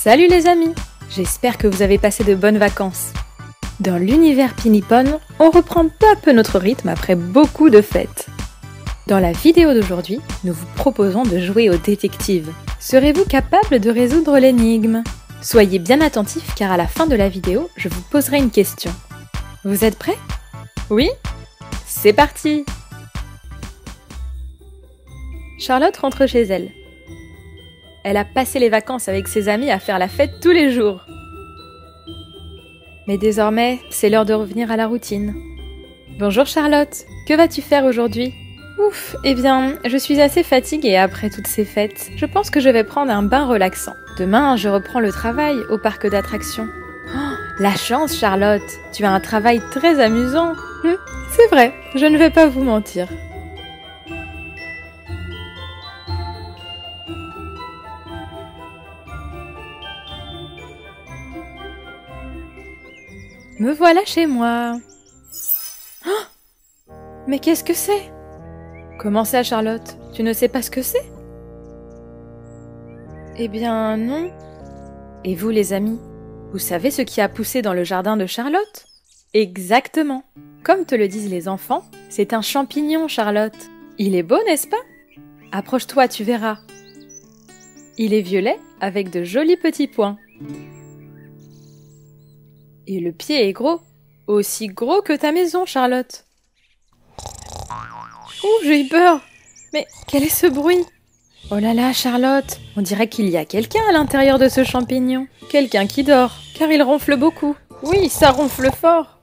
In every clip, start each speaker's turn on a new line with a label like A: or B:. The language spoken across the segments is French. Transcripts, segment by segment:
A: Salut les amis, j'espère que vous avez passé de bonnes vacances. Dans l'univers Pinipon, on reprend peu à peu notre rythme après beaucoup de fêtes. Dans la vidéo d'aujourd'hui, nous vous proposons de jouer au détective. Serez-vous capable de résoudre l'énigme? Soyez bien attentifs car à la fin de la vidéo, je vous poserai une question. Vous êtes prêts? Oui? C'est parti! Charlotte rentre chez elle. Elle a passé les vacances avec ses amis à faire la fête tous les jours. Mais désormais, c'est l'heure de revenir à la routine. Bonjour Charlotte, que vas-tu faire aujourd'hui? Ouf, eh bien, je suis assez fatiguée après toutes ces fêtes. Je pense que je vais prendre un bain relaxant. Demain, je reprends le travail au parc d'attractions. Oh, la chance Charlotte, tu as un travail très amusant. C'est vrai, je ne vais pas vous mentir. Me voilà chez moi. Oh, mais qu'est-ce que c'est? Comment ça, Charlotte? Tu ne sais pas ce que c'est? Eh bien, non. Et vous, les amis, vous savez ce qui a poussé dans le jardin de Charlotte? Exactement. Comme te le disent les enfants, c'est un champignon, Charlotte. Il est beau, n'est-ce pas? Approche-toi, tu verras. Il est violet avec de jolis petits points. Et le pied est gros, aussi gros que ta maison, Charlotte. Ouh, j'ai eu peur. Mais quel est ce bruit? Oh là là, Charlotte, on dirait qu'il y a quelqu'un à l'intérieur de ce champignon. Quelqu'un qui dort, car il ronfle beaucoup. Oui, ça ronfle fort.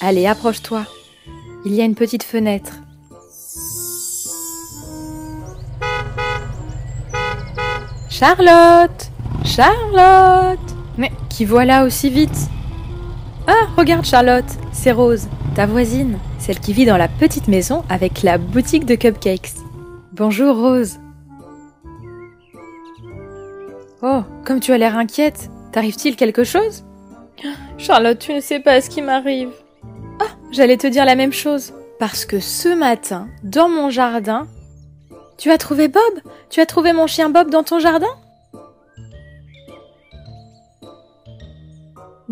A: Allez, approche-toi. Il y a une petite fenêtre. Charlotte! Charlotte! Mais qui voilà aussi vite? Ah, regarde Charlotte, c'est Rose, ta voisine, celle qui vit dans la petite maison avec la boutique de cupcakes. Bonjour Rose. Oh, comme tu as l'air inquiète, t'arrive-t-il quelque chose? Charlotte, tu ne sais pas ce qui m'arrive. Ah, j'allais te dire la même chose. Parce que ce matin, dans mon jardin... Tu as trouvé Bob? Tu as trouvé mon chien Bob dans ton jardin?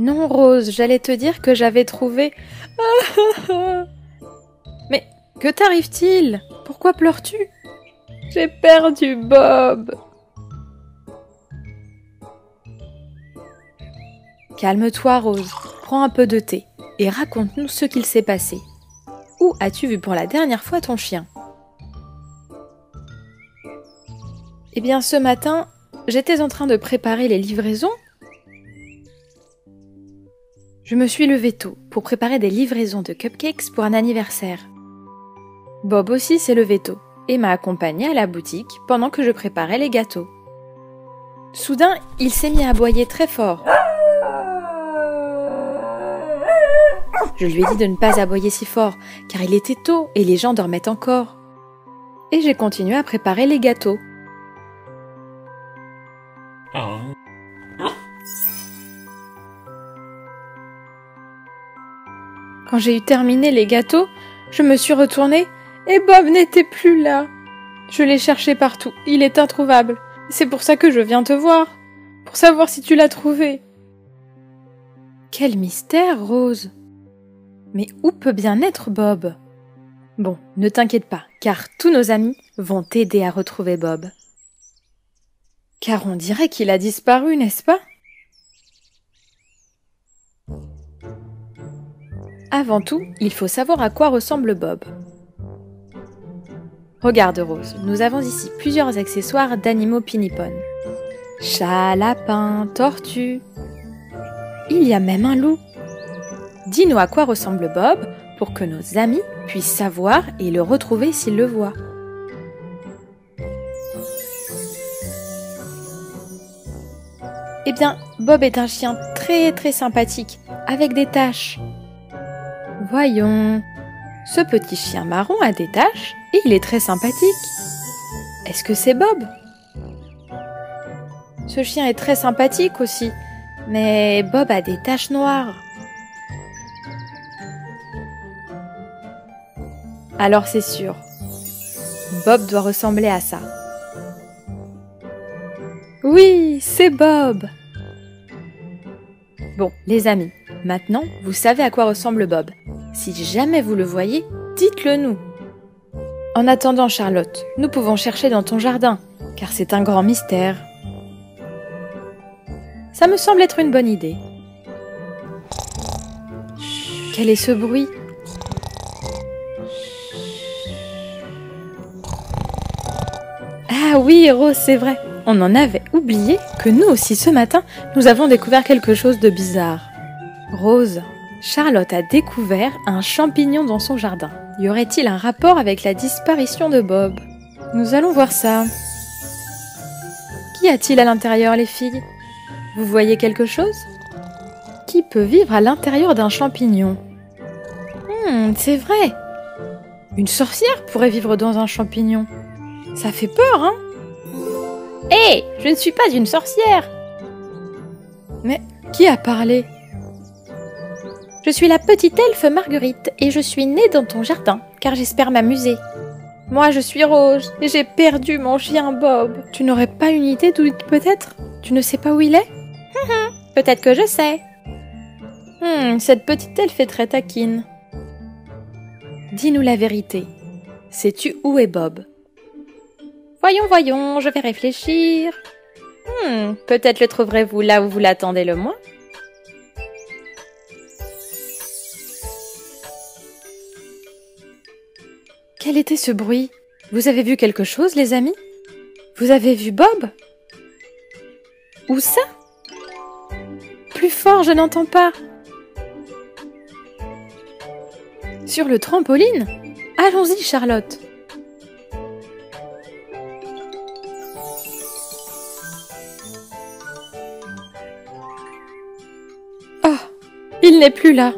A: Non, Rose, j'allais te dire que j'avais trouvé... Mais que t'arrive-t-il? Pourquoi pleures-tu? J'ai perdu Bob. Calme-toi, Rose. Prends un peu de thé et raconte-nous ce qu'il s'est passé. Où as-tu vu pour la dernière fois ton chien? Eh bien, ce matin, j'étais en train de préparer les livraisons. Je me suis levée tôt pour préparer des livraisons de cupcakes pour un anniversaire. Bob aussi s'est levé tôt et m'a accompagnée à la boutique pendant que je préparais les gâteaux. Soudain, il s'est mis à aboyer très fort. Je lui ai dit de ne pas aboyer si fort, car il était tôt et les gens dormaient encore. Et j'ai continué à préparer les gâteaux. Quand j'ai eu terminé les gâteaux, je me suis retournée et Bob n'était plus là. Je l'ai cherché partout, il est introuvable. C'est pour ça que je viens te voir, pour savoir si tu l'as trouvé. Quel mystère, Rose! Mais où peut bien être Bob? Bon, ne t'inquiète pas, car tous nos amis vont t'aider à retrouver Bob. Car on dirait qu'il a disparu, n'est-ce pas? Avant tout, il faut savoir à quoi ressemble Bob. Regarde Rose, nous avons ici plusieurs accessoires d'animaux Pinipon. Chat, lapin, tortue. Il y a même un loup. Dis-nous à quoi ressemble Bob pour que nos amis puissent savoir et le retrouver s'ils le voient. Eh bien, Bob est un chien très sympathique, avec des taches. Voyons, ce petit chien marron a des taches et il est très sympathique. Est-ce que c'est Bob? Ce chien est très sympathique aussi, mais Bob a des taches noires. Alors c'est sûr, Bob doit ressembler à ça. Oui, c'est Bob. Bon, les amis, maintenant, vous savez à quoi ressemble Bob. Si jamais vous le voyez, dites-le nous. En attendant, Charlotte, nous pouvons chercher dans ton jardin, car c'est un grand mystère. Ça me semble être une bonne idée. Quel est ce bruit? Ah oui, Rose, c'est vrai. On en avait oublié que nous aussi ce matin, nous avons découvert quelque chose de bizarre. Rose, Charlotte a découvert un champignon dans son jardin. Y aurait-il un rapport avec la disparition de Bob? Nous allons voir ça. Qu'y a-t-il à l'intérieur, les filles? Vous voyez quelque chose? Qui peut vivre à l'intérieur d'un champignon? C'est vrai. Une sorcière pourrait vivre dans un champignon. Ça fait peur, hein? Hé, je ne suis pas une sorcière! Mais qui a parlé? Je suis la petite elfe Marguerite et je suis née dans ton jardin, car j'espère m'amuser. Moi, je suis Rose et j'ai perdu mon chien Bob. Tu n'aurais pas une idée d'où il peut être? Tu ne sais pas où il est? Peut-être que je sais. Cette petite elfe est très taquine. Dis-nous la vérité. Sais-tu où est Bob? Voyons, je vais réfléchir. Peut-être le trouverez-vous là où vous l'attendez le moins. Quel était ce bruit? Vous avez vu quelque chose, les amis? Vous avez vu Bob? Où ça? Plus fort, je n'entends pas. Sur le trampoline? Allons-y, Charlotte. Oh, il n'est plus là.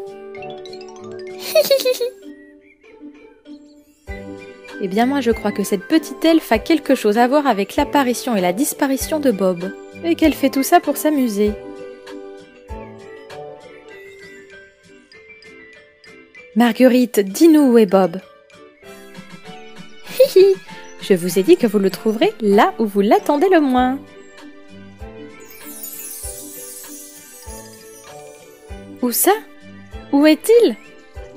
A: Eh bien moi je crois que cette petite elfe a quelque chose à voir avec l'apparition et la disparition de Bob. Et qu'elle fait tout ça pour s'amuser. Marguerite, dis-nous où est Bob. Je vous ai dit que vous le trouverez là où vous l'attendez le moins. Où ça? Où est-il?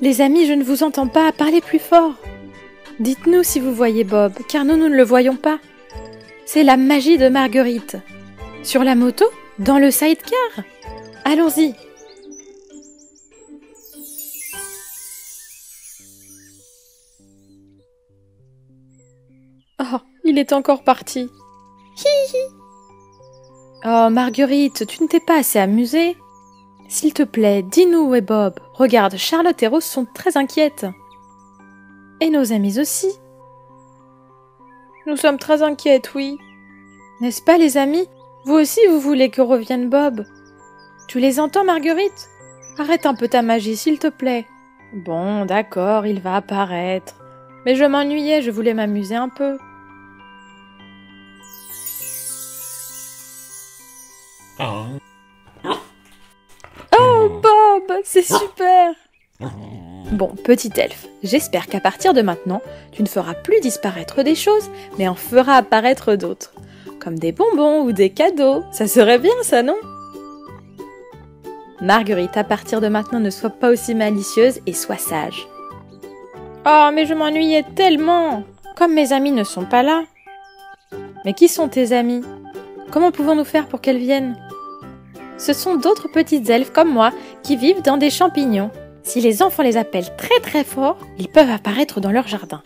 A: Les amis, je ne vous entends pas, parlez plus fort. Dites-nous si vous voyez Bob, car nous ne le voyons pas. C'est la magie de Marguerite. Sur la moto? Dans le sidecar? Allons-y. Oh, il est encore parti. Oh, Marguerite, tu ne t'es pas assez amusée? S'il te plaît, dis-nous où est Bob. Regarde, Charlotte et Rose sont très inquiètes. Et nos amis aussi. Nous sommes très inquiètes, oui. N'est-ce pas, les amis? Vous aussi, vous voulez que revienne Bob? Tu les entends, Marguerite? Arrête un peu ta magie, s'il te plaît. Bon, d'accord, il va apparaître. Mais je m'ennuyais, je voulais m'amuser un peu. Oh, Bob, c'est super! Bon, petite elfe, j'espère qu'à partir de maintenant, tu ne feras plus disparaître des choses, mais en feras apparaître d'autres. Comme des bonbons ou des cadeaux. Ça serait bien, ça, non? Marguerite, à partir de maintenant, ne sois pas aussi malicieuse et sois sage. Oh, mais je m'ennuyais tellement! Comme mes amis ne sont pas là. Mais qui sont tes amis? Comment pouvons-nous faire pour qu'elles viennent? Ce sont d'autres petites elfes comme moi qui vivent dans des champignons. Si les enfants les appellent très très fort, ils peuvent apparaître dans leur jardin.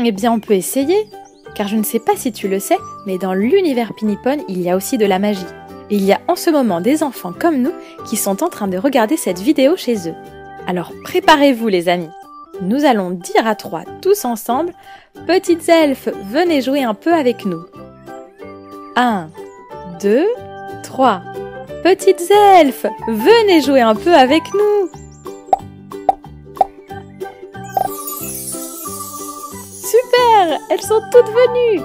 A: Eh bien, on peut essayer. Car je ne sais pas si tu le sais, mais dans l'univers Pinipon, il y a aussi de la magie. Et il y a en ce moment des enfants comme nous qui sont en train de regarder cette vidéo chez eux. Alors préparez-vous les amis. Nous allons dire à 3 tous ensemble « Petites elfes, venez jouer un peu avec nous ». 1, 2, 3. Petites elfes, venez jouer un peu avec nous. Super, elles sont toutes venues.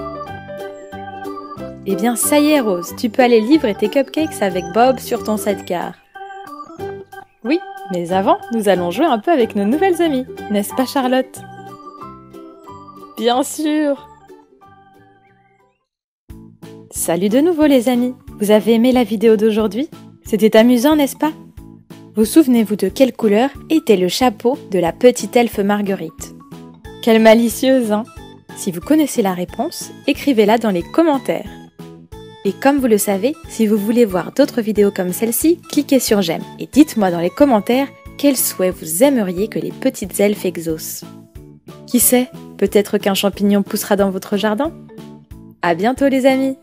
A: Eh bien, ça y est, Rose, tu peux aller livrer tes cupcakes avec Bob sur ton sidecar. Oui, mais avant, nous allons jouer un peu avec nos nouvelles amies, n'est-ce pas, Charlotte? Bien sûr. Salut de nouveau les amis. Vous avez aimé la vidéo d'aujourd'hui? C'était amusant, n'est-ce pas? Vous souvenez-vous de quelle couleur était le chapeau de la petite elfe Marguerite? Quelle malicieuse, hein? Si vous connaissez la réponse, écrivez-la dans les commentaires. Et comme vous le savez, si vous voulez voir d'autres vidéos comme celle-ci, cliquez sur j'aime et dites-moi dans les commentaires quels souhaits vous aimeriez que les petites elfes exaucent. Qui sait, peut-être qu'un champignon poussera dans votre jardin? À bientôt les amis!